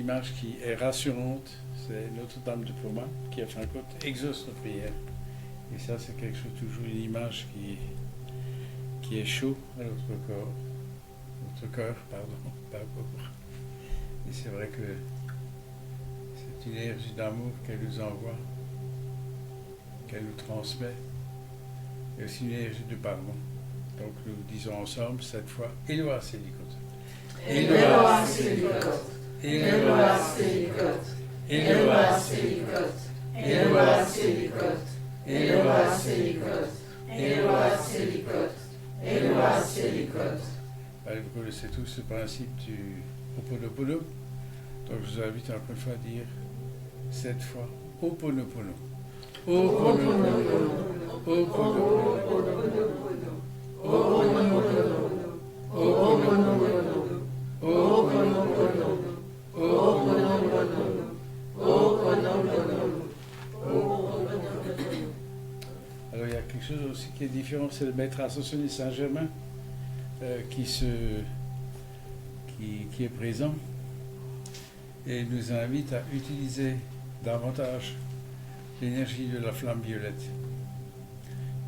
l'image qui est rassurante, c'est Notre-Dame de Pommard, qui, en fin de compte, exauce nos prières. Et ça, c'est quelque chose, toujours une image qui est chaud à notre cœur, pardon, pas corps. Et c'est vrai que c'est une énergie d'amour qu'elle nous envoie, qu'elle nous transmet, et aussi une énergie de pardon. Donc nous disons ensemble cette fois, Eloa Selikot. Eloa Selikot. Eloa Selikot. Eloa Selikot. Eloa Selikot. Eloa Selikot. Eloa Selikot. Eloa Selikot. Vous connaissez tous le principe du Ho'oponopono. Donc je vous invite encore une fois à dire cette fois Ho'oponopono. Ho'oponopono. Ho'oponopono. Alors il y a quelque chose aussi qui est différent, c'est le maître ascensionné Saint-Germain qui est présent et nous invite à utiliser davantage l'énergie de la flamme violette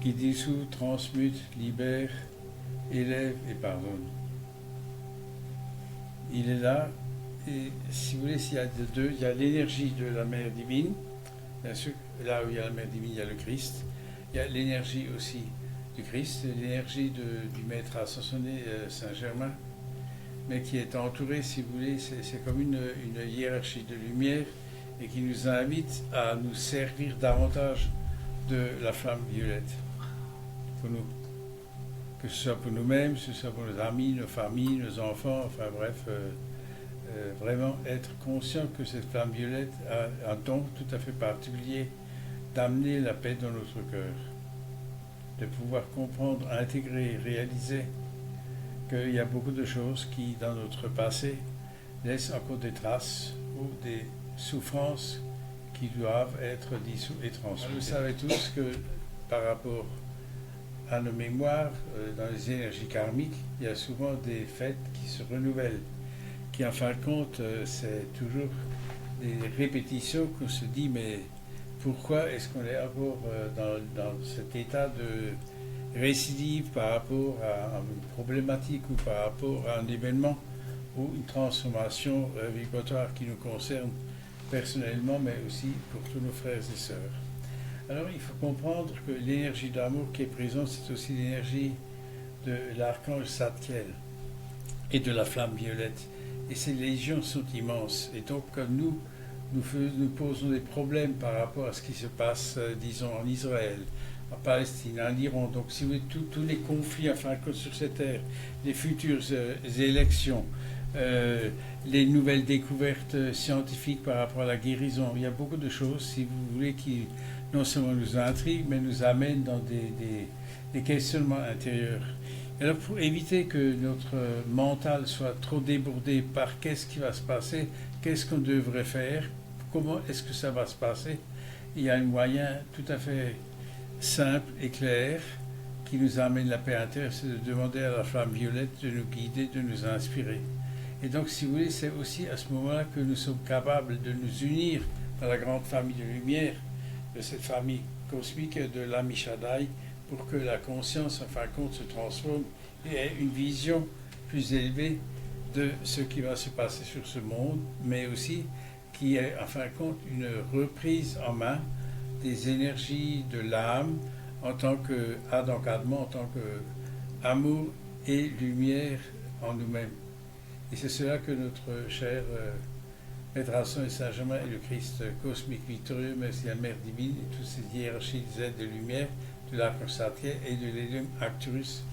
qui dissout, transmute, libère, élève et pardonne. Il est là, et si vous voulez, s'il y a deux, il y a l'énergie de la Mère divine, bien sûr, là où il y a la Mère divine, il y a le Christ, il y a l'énergie aussi du Christ, l'énergie du Maître ascensionné Saint-Germain, mais qui est entourée, si vous voulez, c'est comme une hiérarchie de lumière, et qui nous invite à nous servir davantage de la flamme violette. Pour nous, que ce soit pour nous-mêmes, que ce soit pour nos amis, nos familles, nos enfants, enfin bref, vraiment être conscient que cette flamme violette a un don tout à fait particulier d'amener la paix dans notre cœur, de pouvoir comprendre, intégrer, réaliser qu'il y a beaucoup de choses qui, dans notre passé, laissent encore des traces ou des souffrances qui doivent être dissoues et transmutées. Vous savez tous que par rapport à nos mémoires, dans les énergies karmiques, il y a souvent des fêtes qui se renouvellent, qui en fin de compte, c'est toujours des répétitions qu'on se dit, mais pourquoi est-ce qu'on est encore dans cet état de récidive par rapport à une problématique ou par rapport à un événement ou une transformation vibratoire qui nous concerne personnellement, mais aussi pour tous nos frères et sœurs. Alors il faut comprendre que l'énergie d'amour qui est présente, c'est aussi l'énergie de l'archange Zadkiel et de la flamme violette. Et ces légions sont immenses. Et donc comme nous posons des problèmes par rapport à ce qui se passe, disons, en Israël, en Palestine, en Iran, donc si vous voulez, tous les conflits enfin, sur cette terre, les futures élections, les nouvelles découvertes scientifiques par rapport à la guérison, il y a beaucoup de choses, si vous voulez, qui non seulement nous intriguent, mais nous amènent dans des questionnements intérieurs. Alors pour éviter que notre mental soit trop débordé par qu'est-ce qui va se passer, qu'est-ce qu'on devrait faire, comment est-ce que ça va se passer, il y a un moyen tout à fait simple et clair qui nous amène la paix intérieure, c'est de demander à la flamme violette de nous guider, de nous inspirer. Et donc, si vous voulez, c'est aussi à ce moment-là que nous sommes capables de nous unir dans la grande famille de lumière, de cette famille cosmique de l'Ami Shaddai, pour que la conscience, en fin de compte, se transforme et ait une vision plus élevée de ce qui va se passer sur ce monde, mais aussi qui ait, en fin de compte, une reprise en main des énergies de l'âme en tant qu'encadrement, en tant qu'amour et lumière en nous-mêmes. Et c'est cela que notre cher Maître Ascension et Saint-Germain et le Christ cosmique victorieux, mais aussi la Mère divine, et toutes ces hiérarchies des êtres de lumière, de l'archange Zadkiel et de l'Hélium Arcturus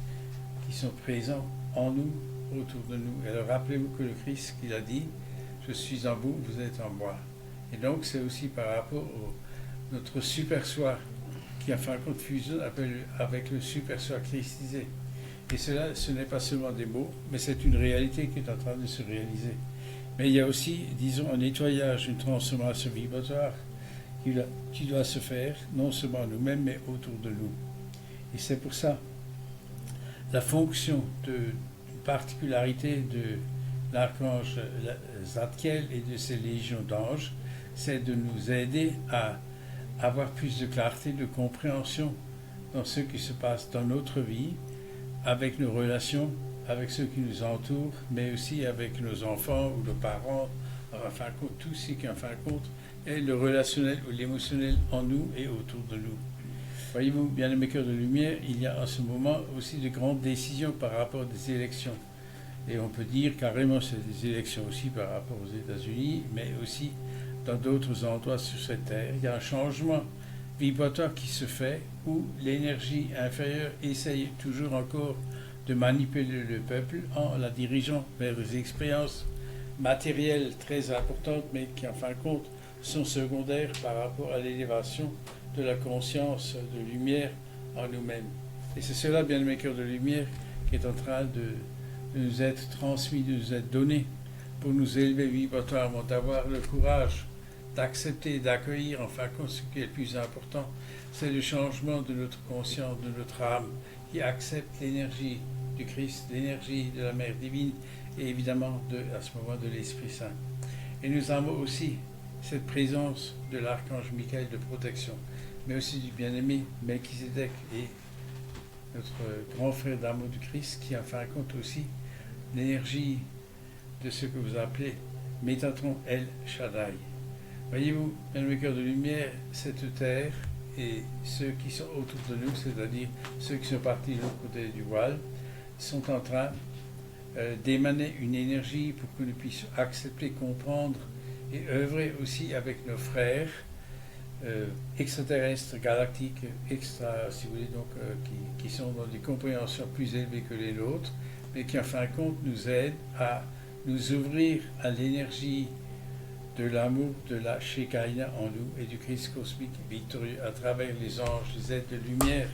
qui sont présents en nous, autour de nous. Et alors rappelez-vous que le Christ qu'il a dit, je suis en vous, vous êtes en moi. Et donc c'est aussi par rapport à notre super soi qui en fin de compte fusionne avec le super soi christisé. Et cela, ce n'est pas seulement des mots, mais c'est une réalité qui est en train de se réaliser. Mais il y a aussi, disons, un nettoyage, une transformation vibratoire qui doit se faire, non seulement nous-mêmes, mais autour de nous. Et c'est pour ça, la fonction de particularité l'archange Zadkiel et de ses légions d'anges, c'est de nous aider à avoir plus de clarté, de compréhension dans ce qui se passe dans notre vie, avec nos relations, avec ceux qui nous entourent, mais aussi avec nos enfants ou nos parents, en fin de compte, tout ce qui, en fin de compte, est le relationnel ou l'émotionnel en nous et autour de nous. Voyez-vous, bien-aimés cœurs de lumière, il y a en ce moment aussi de grandes décisions par rapport aux élections. Et on peut dire carrément c'est des élections aussi par rapport aux États-Unis, mais aussi dans d'autres endroits sur cette terre. Il y a un changement vibratoire qui se fait où l'énergie inférieure essaye toujours encore de manipuler le peuple en la dirigeant vers des expériences matérielles très importantes, mais qui en fin de compte sont secondaires par rapport à l'élévation de la conscience de lumière en nous-mêmes. Et c'est cela, bien-aimés cœurs de lumière, qui est en train de nous être transmis, de nous être donné pour nous élever vibratoirement, d'avoir le courage d'accepter, d'accueillir, en fin de compte, ce qui est le plus important, c'est le changement de notre conscience, de notre âme, qui accepte l'énergie du Christ, l'énergie de la Mère divine, et évidemment, à ce moment, de l'Esprit Saint. Et nous avons aussi cette présence de l'archange Michael de protection, mais aussi du bien-aimé Melchizedek et notre grand frère d'amour du Christ, qui en fin de compte aussi l'énergie de ce que vous appelez Métatron El Shaddai. Voyez-vous, bien-aimés cœurs de lumière, cette terre et ceux qui sont autour de nous, c'est-à-dire ceux qui sont partis de l'autre côté du voile, sont en train d'émaner une énergie pour que nous puissions accepter, comprendre et œuvrer aussi avec nos frères extraterrestres, galactiques, si vous voulez, donc, qui sont dans des compréhensions plus élevées que les nôtres, mais qui en fin de compte nous aident à nous ouvrir à l'énergie de l'amour de la Shekinah en nous et du Christ cosmique victorieux à travers les anges, les êtres de lumière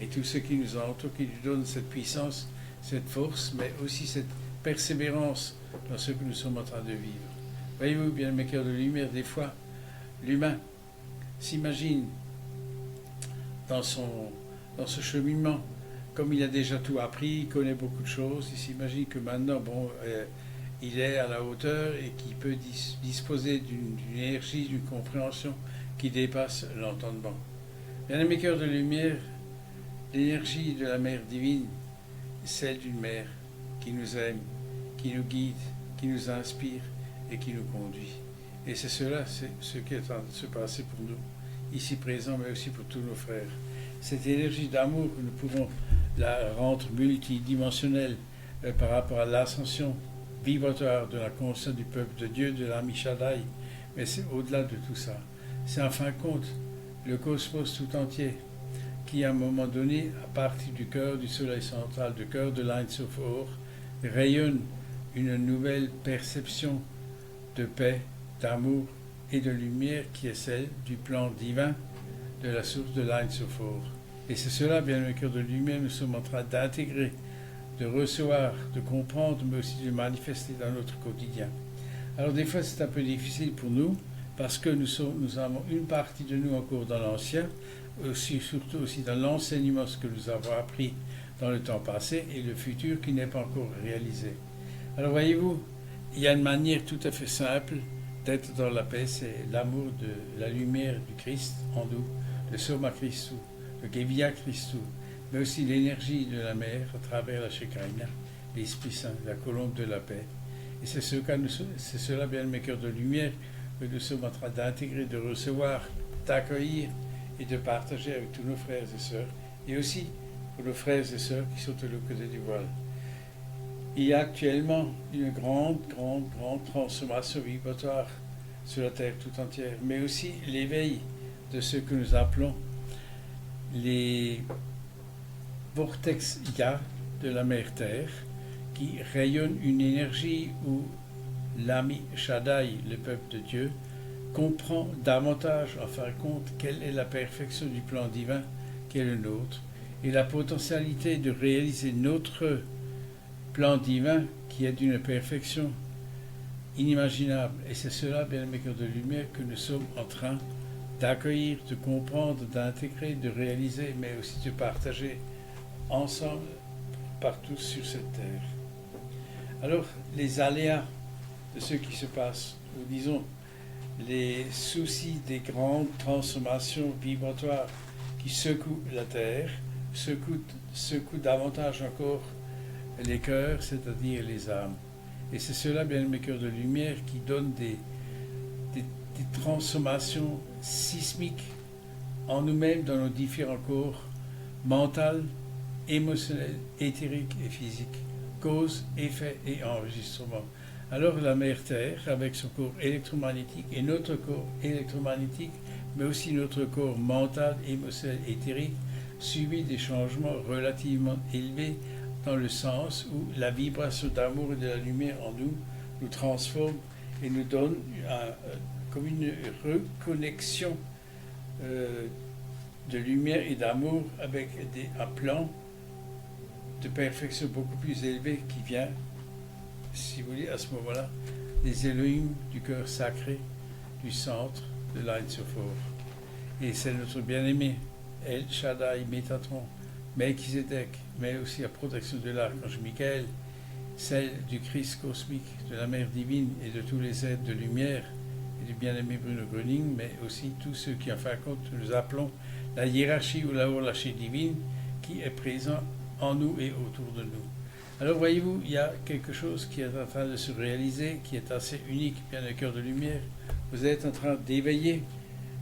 et tous ceux qui nous entourent, qui nous donnent cette puissance, cette force, mais aussi cette persévérance dans ce que nous sommes en train de vivre. Voyez-vous, bien mes cœurs de lumière, des fois, l'humain s'imagine dans ce cheminement, comme il a déjà tout appris, il connaît beaucoup de choses, il s'imagine que maintenant, il est à la hauteur et qu'il peut disposer d'une énergie, d'une compréhension qui dépasse l'entendement. Bien mes cœurs de lumière, l'énergie de la Mère divine, celle d'une mère qui nous aime, qui nous guide, qui nous inspire et qui nous conduit. Et c'est cela, c'est ce qui est en train de se passer pour nous, ici présents, mais aussi pour tous nos frères. Cette énergie d'amour, nous pouvons la rendre multidimensionnelle par rapport à l'ascension vibratoire de la conscience du peuple de Dieu, de l'ami Shaddai, mais c'est au-delà de tout ça. C'est en fin de compte le cosmos tout entier qui, à un moment donné, à partir du cœur du soleil central, du cœur de l'Ain Sof Or, rayonne une nouvelle perception de paix, d'amour et de lumière qui est celle du plan divin de la source de l'Ain Sof Or. Et c'est cela, bien le cœur de lumière, nous sommes en train d'intégrer, de recevoir, de comprendre, mais aussi de manifester dans notre quotidien. Alors des fois c'est un peu difficile pour nous, parce que nous avons une partie de nous encore dans l'ancien, surtout aussi dans l'enseignement, ce que nous avons appris dans le temps passé, et le futur qui n'est pas encore réalisé. Alors voyez-vous, il y a une manière tout à fait simple d'être dans la paix, c'est l'amour de la lumière du Christ en nous, le Soma Christou, le Gevia Christou, mais aussi l'énergie de la mer à travers la Shekinah, l'Esprit Saint, la colombe de la paix. Et c'est cela, bien mes cœurs de lumière, que nous sommes en train d'intégrer, de recevoir, d'accueillir et de partager avec tous nos frères et sœurs, et aussi pour nos frères et sœurs qui sont de l'autre côté du voile. Il y a actuellement une grande transformation vibratoire sur la Terre tout entière, mais aussi l'éveil de ce que nous appelons les vortex Ya de la Mère Terre, qui rayonne une énergie où l'ami Shaddai, le peuple de Dieu, comprend davantage, en fin de compte, quelle est la perfection du plan divin qui est le nôtre, et la potentialité de réaliser notre plan divin qui est d'une perfection inimaginable. Et c'est cela, bien mes cœurs de lumière, que nous sommes en train d'accueillir, de comprendre, d'intégrer, de réaliser, mais aussi de partager ensemble partout sur cette terre. Alors, les aléas de ce qui se passe, ou disons, les soucis des grandes transformations vibratoires qui secouent la Terre, secouent davantage encore les cœurs, c'est-à-dire les âmes. Et c'est cela, bien mes cœurs de lumière, qui donne des transformations sismiques en nous-mêmes, dans nos différents corps, mental, émotionnel, éthérique et physique, cause, effet et enregistrement. Alors la Mère Terre, avec son corps électromagnétique et notre corps électromagnétique, mais aussi notre corps mental, émotionnel, éthérique, subit des changements relativement élevés dans le sens où la vibration d'amour et de la lumière en nous transforme et nous donne comme une reconnexion de lumière et d'amour avec un plan de perfection beaucoup plus élevé qui vient, si vous voulez, à ce moment-là, des Elohim du cœur sacré du centre de l'Ain Sophor. Et c'est notre bien-aimé El Shaddai, Métatron, Melchizedek, mais aussi la protection de l'archange Michael, celle du Christ cosmique, de la Mère divine et de tous les êtres de lumière, et du bien-aimé Bruno Gröning, mais aussi tous ceux qui, en fin de compte, nous appelons la hiérarchie ou la hiérarchie divine qui est présent en nous et autour de nous. Alors voyez-vous, il y a quelque chose qui est en train de se réaliser, qui est assez unique, bien le cœur de lumière. Vous êtes en train d'éveiller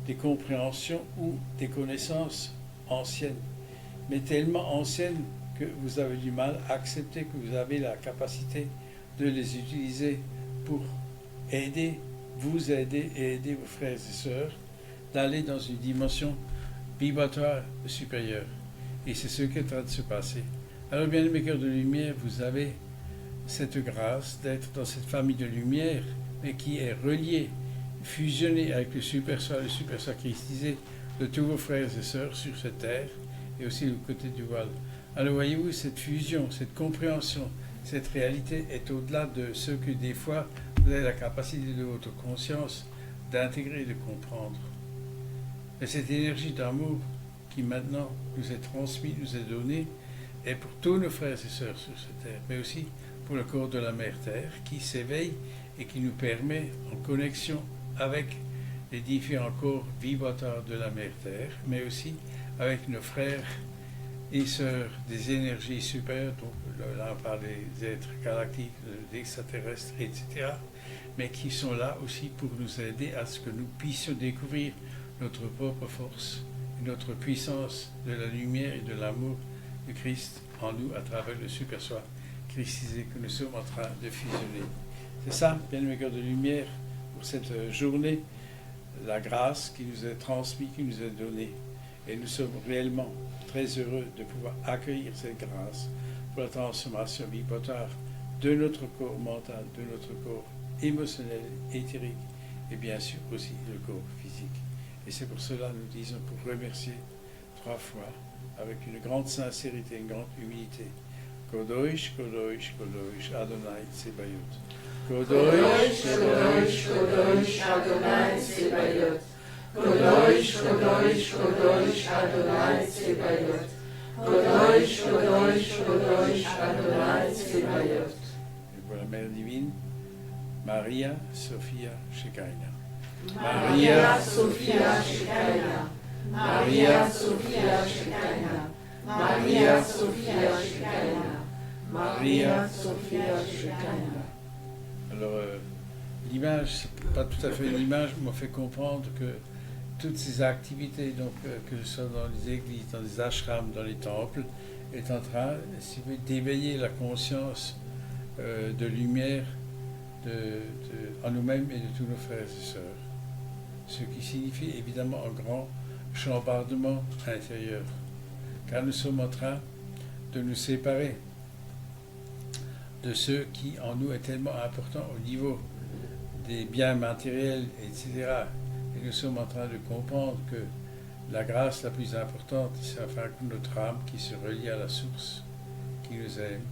des compréhensions ou des connaissances anciennes, mais tellement anciennes que vous avez du mal à accepter que vous avez la capacité de les utiliser pour aider, vous aider et aider vos frères et sœurs d'aller dans une dimension vibratoire supérieure. Et c'est ce qui est en train de se passer. Alors, bien mes cœurs de lumière, vous avez cette grâce d'être dans cette famille de lumière, mais qui est reliée, fusionnée avec le super soi christisé de tous vos frères et sœurs sur cette terre, et aussi du côté du voile. Alors, voyez-vous, cette fusion, cette compréhension, cette réalité est au-delà de ce que des fois vous avez la capacité de votre conscience d'intégrer et de comprendre. Et cette énergie d'amour qui maintenant nous est transmise, nous est donnée, est pour tous nos frères et sœurs sur cette terre, mais aussi pour le corps de la Mère Terre qui s'éveille et qui nous permet, en connexion avec les différents corps vibratoires de la Mère Terre, mais aussi avec nos frères et sœurs des énergies supérieures, donc là on parle des êtres galactiques, des extraterrestres, etc., mais qui sont là aussi pour nous aider à ce que nous puissions découvrir notre propre force, notre puissance de la lumière et de l'amour du Christ en nous à travers le super soi christisé que nous sommes en train de fusionner. C'est ça, bien mes cœurs de lumière, pour cette journée, la grâce qui nous est transmise, qui nous est donnée. Et nous sommes réellement très heureux de pouvoir accueillir cette grâce pour la transformation vibratoire de notre corps mental, de notre corps émotionnel, éthérique, et bien sûr aussi le corps physique. Et c'est pour cela nous disons, pour remercier 3 fois, avec une grande sincérité, une grande humilité. Kodosh, Kodosh, Kodosh, Adonai Tsebayot. Kodosh, Kodosh, Kodosh, Adonai Tsebayot. Kodosh, Kodosh, Kodosh, Adonai Tsebayot. Kodosh, Kodosh, Kodosh, Adonai Tsebayot. Et pour la Mère divine, Maria Sophia Shekinah. Maria Sophia Shekinah. Maria Sophia Shekinah. Maria Sophia Shekinah. Maria Sophia Shekinah. Alors, l'image, pas tout à fait une image, m'a fait comprendre que toutes ces activités, donc, que ce soit dans les églises, dans les ashrams, dans les temples, est en train, si vous voulez, d'éveiller la conscience de lumière en nous-mêmes et de tous nos frères et sœurs. Ce qui signifie évidemment un grand chambardement intérieur, car nous sommes en train de nous séparer de ce qui en nous est tellement important au niveau des biens matériels, etc. Et nous sommes en train de comprendre que la grâce la plus importante, c'est enfin notre âme qui se relie à la source, qui nous aime,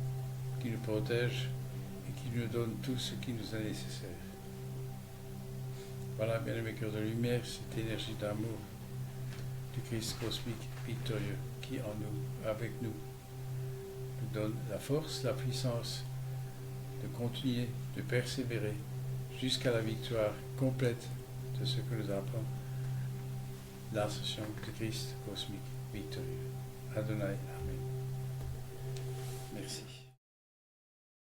qui nous protège et qui nous donne tout ce qui nous est nécessaire. Voilà, bien aimés cœurs de lumière, cette énergie d'amour du Christ cosmique victorieux qui en nous, avec nous, nous donne la force, la puissance de continuer, de persévérer jusqu'à la victoire complète de ce que nous apprend l'ascension de Christ cosmique victorieux. Adonai, Amen.